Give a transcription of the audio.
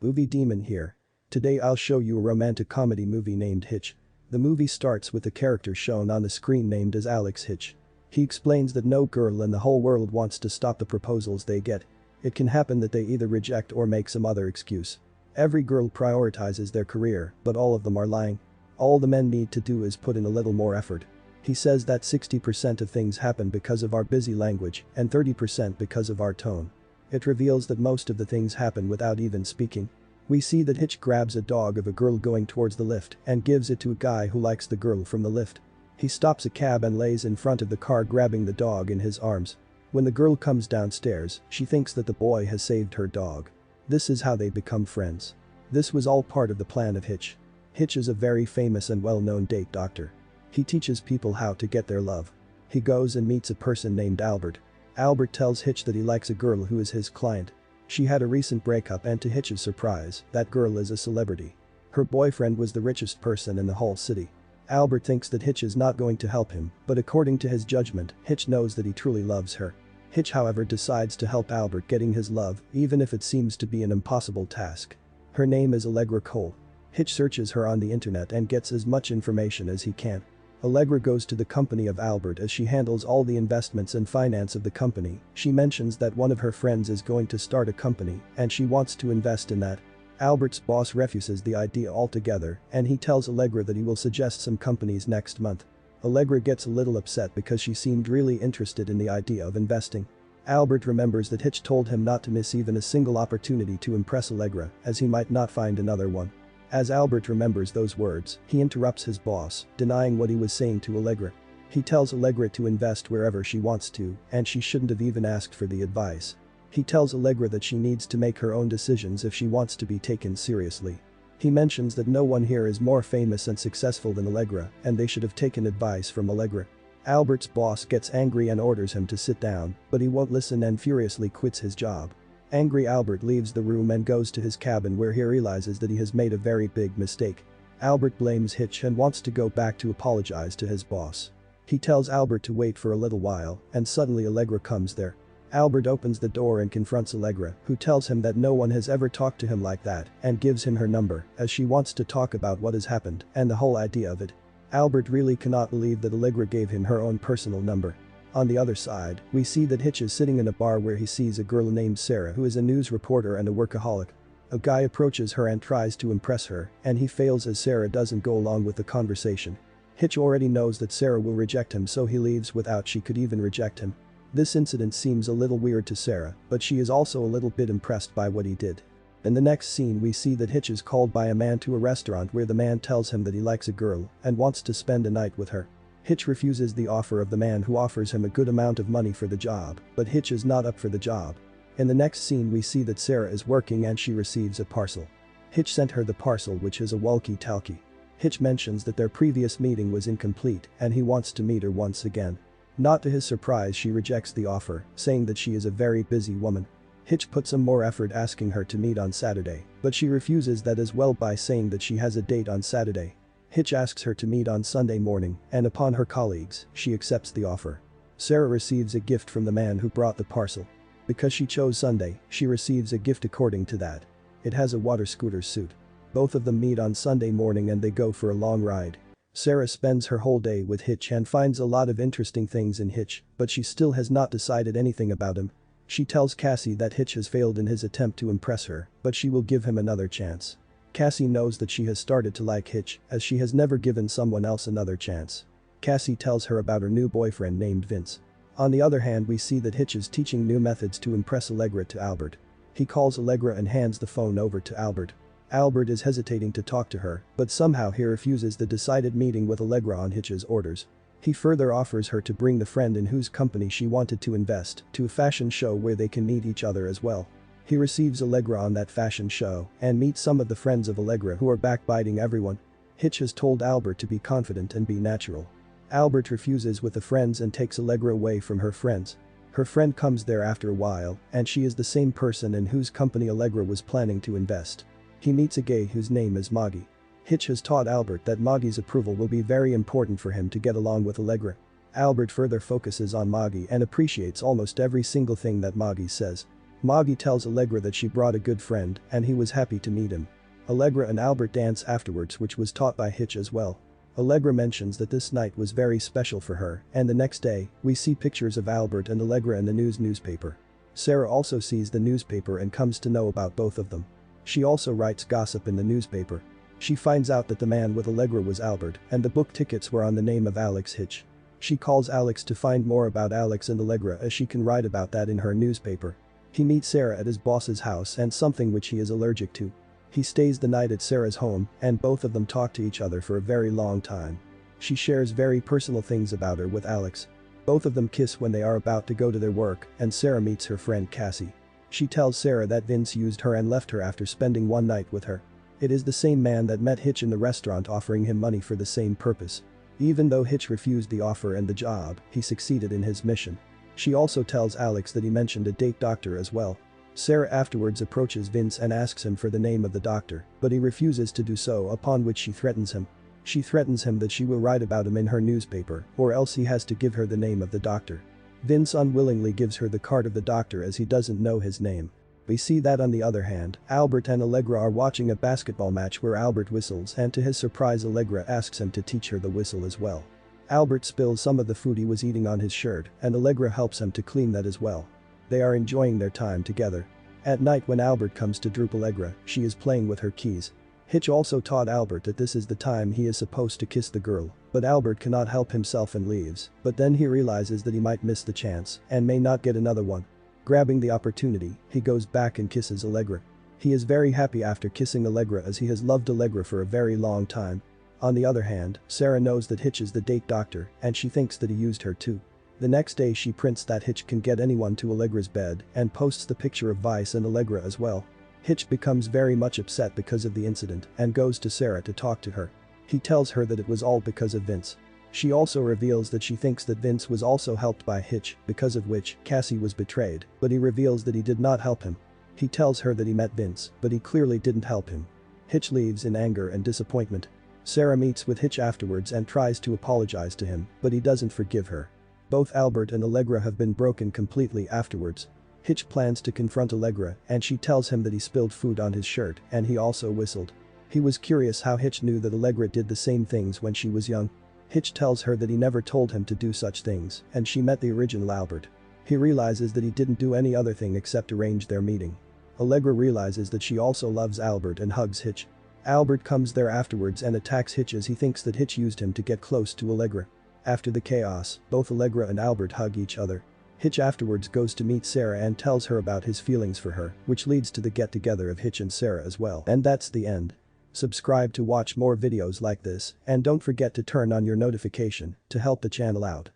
Movie Demon here. Today I'll show you a romantic comedy movie named Hitch. The movie starts with the character shown on the screen named as Alex Hitch. He explains that no girl in the whole world wants to stop the proposals they get. It can happen that they either reject or make some other excuse. Every girl prioritizes their career, but all of them are lying. All the men need to do is put in a little more effort. He says that 60% of things happen because of our busy language and 30% because of our tone. It reveals that most of the things happen without even speaking. We see that Hitch grabs a dog of a girl going towards the lift and gives it to a guy who likes the girl from the lift. He stops a cab and lays in front of the car grabbing the dog in his arms. When the girl comes downstairs, she thinks that the boy has saved her dog. This is how they become friends. This was all part of the plan of Hitch. Hitch is a very famous and well-known date doctor. He teaches people how to get their love. He goes and meets a person named Albert. Albert tells Hitch that he likes a girl who is his client. She had a recent breakup and to Hitch's surprise, that girl is a celebrity. Her boyfriend was the richest person in the whole city. Albert thinks that Hitch is not going to help him, but according to his judgment, Hitch knows that he truly loves her. Hitch however decides to help Albert getting his love, even if it seems to be an impossible task. Her name is Allegra Cole. Hitch searches her on the internet and gets as much information as he can. Allegra goes to the company of Albert as she handles all the investments and finance of the company. She mentions that one of her friends is going to start a company and she wants to invest in that. Albert's boss refuses the idea altogether and he tells Allegra that he will suggest some companies next month. Allegra gets a little upset because she seemed really interested in the idea of investing. Albert remembers that Hitch told him not to miss even a single opportunity to impress Allegra as he might not find another one. As Albert remembers those words, he interrupts his boss, denying what he was saying to Allegra. He tells Allegra to invest wherever she wants to, and she shouldn't have even asked for the advice. He tells Allegra that she needs to make her own decisions if she wants to be taken seriously. He mentions that no one here is more famous and successful than Allegra, and they should have taken advice from Allegra. Albert's boss gets angry and orders him to sit down, but he won't listen and furiously quits his job. Angry Albert leaves the room and goes to his cabin where he realizes that he has made a very big mistake. Albert blames Hitch and wants to go back to apologize to his boss. He tells Albert to wait for a little while and suddenly Allegra comes there. Albert opens the door and confronts Allegra, who tells him that no one has ever talked to him like that and gives him her number as she wants to talk about what has happened and the whole idea of it. Albert really cannot believe that Allegra gave him her own personal number. On the other side, we see that Hitch is sitting in a bar where he sees a girl named Sarah who is a news reporter and a workaholic. A guy approaches her and tries to impress her, and he fails as Sarah doesn't go along with the conversation. Hitch already knows that Sarah will reject him so he leaves without she could even reject him. This incident seems a little weird to Sarah, but she is also a little bit impressed by what he did. In the next scene we see that Hitch is called by a man to a restaurant where the man tells him that he likes a girl and wants to spend a night with her. Hitch refuses the offer of the man who offers him a good amount of money for the job, but Hitch is not up for the job. In the next scene we see that Sarah is working and she receives a parcel. Hitch sent her the parcel which is a walkie-talkie. Hitch mentions that their previous meeting was incomplete and he wants to meet her once again. Not to his surprise she rejects the offer, saying that she is a very busy woman. Hitch puts some more effort asking her to meet on Saturday, but she refuses that as well by saying that she has a date on Saturday. Hitch asks her to meet on Sunday morning and upon her colleagues, she accepts the offer. Sarah receives a gift from the man who brought the parcel. Because she chose Sunday, she receives a gift according to that. It has a water scooter suit. Both of them meet on Sunday morning and they go for a long ride. Sarah spends her whole day with Hitch and finds a lot of interesting things in Hitch, but she still has not decided anything about him. She tells Cassie that Hitch has failed in his attempt to impress her, but she will give him another chance. Cassie knows that she has started to like Hitch as she has never given someone else another chance. Cassie tells her about her new boyfriend named Vince. On the other hand we see that Hitch is teaching new methods to impress Allegra to Albert. He calls Allegra and hands the phone over to Albert. Albert is hesitating to talk to her, but somehow he refuses the decided meeting with Allegra on Hitch's orders. He further offers her to bring the friend in whose company she wanted to invest to a fashion show where they can meet each other as well. He receives Allegra on that fashion show and meets some of the friends of Allegra who are backbiting everyone. Hitch has told Albert to be confident and be natural. Albert refuses with the friends and takes Allegra away from her friends. Her friend comes there after a while and she is the same person in whose company Allegra was planning to invest. He meets a gay whose name is Moggy. Hitch has taught Albert that Moggy's approval will be very important for him to get along with Allegra. Albert further focuses on Moggy and appreciates almost every single thing that Moggy says. Maggie tells Allegra that she brought a good friend and he was happy to meet him. Allegra and Albert dance afterwards, which was taught by Hitch as well. Allegra mentions that this night was very special for her, and the next day, we see pictures of Albert and Allegra in the newspaper. Sarah also sees the newspaper and comes to know about both of them. She also writes gossip in the newspaper. She finds out that the man with Allegra was Albert and the book tickets were on the name of Alex Hitch. She calls Alex to find more about Alex and Allegra as she can write about that in her newspaper. He meets Sarah at his boss's house and something which he is allergic to. He stays the night at Sarah's home and both of them talk to each other for a very long time. She shares very personal things about her with Alex. Both of them kiss when they are about to go to their work and Sarah meets her friend Cassie. She tells Sarah that Vince used her and left her after spending one night with her. It is the same man that met Hitch in the restaurant offering him money for the same purpose. Even though Hitch refused the offer and the job, he succeeded in his mission. She also tells Alex that he mentioned a date doctor as well. Sarah afterwards approaches Vince and asks him for the name of the doctor, but he refuses to do so, upon which she threatens him. She threatens him that she will write about him in her newspaper or else he has to give her the name of the doctor. Vince unwillingly gives her the card of the doctor as he doesn't know his name. We see that on the other hand, Albert and Allegra are watching a basketball match where Albert whistles and to his surprise Allegra asks him to teach her the whistle as well. Albert spills some of the food he was eating on his shirt and Allegra helps him to clean that as well. They are enjoying their time together. At night when Albert comes to droop Allegra, she is playing with her keys. Hitch also taught Albert that this is the time he is supposed to kiss the girl, but Albert cannot help himself and leaves, but then he realizes that he might miss the chance and may not get another one. Grabbing the opportunity, he goes back and kisses Allegra. He is very happy after kissing Allegra as he has loved Allegra for a very long time. On the other hand, Sarah knows that Hitch is the date doctor and she thinks that he used her too. The next day she prints that Hitch can get anyone to Allegra's bed and posts the picture of Vice and Allegra as well. Hitch becomes very much upset because of the incident and goes to Sarah to talk to her. He tells her that it was all because of Vince. She also reveals that she thinks that Vince was also helped by Hitch, because of which Cassie was betrayed, but he reveals that he did not help him. He tells her that he met Vince, but he clearly didn't help him. Hitch leaves in anger and disappointment. Sarah meets with Hitch afterwards and tries to apologize to him, but he doesn't forgive her. Both Albert and Allegra have been broken completely afterwards. Hitch plans to confront Allegra and she tells him that he spilled food on his shirt and he also whistled. He was curious how Hitch knew that Allegra did the same things when she was young. Hitch tells her that he never told him to do such things and she met the original Albert. He realizes that he didn't do any other thing except arrange their meeting. Allegra realizes that she also loves Albert and hugs Hitch. Albert comes there afterwards and attacks Hitch as he thinks that Hitch used him to get close to Allegra. After the chaos, both Allegra and Albert hug each other. Hitch afterwards goes to meet Sarah and tells her about his feelings for her, which leads to the get-together of Hitch and Sarah as well. And that's the end. Subscribe to watch more videos like this and don't forget to turn on your notification to help the channel out.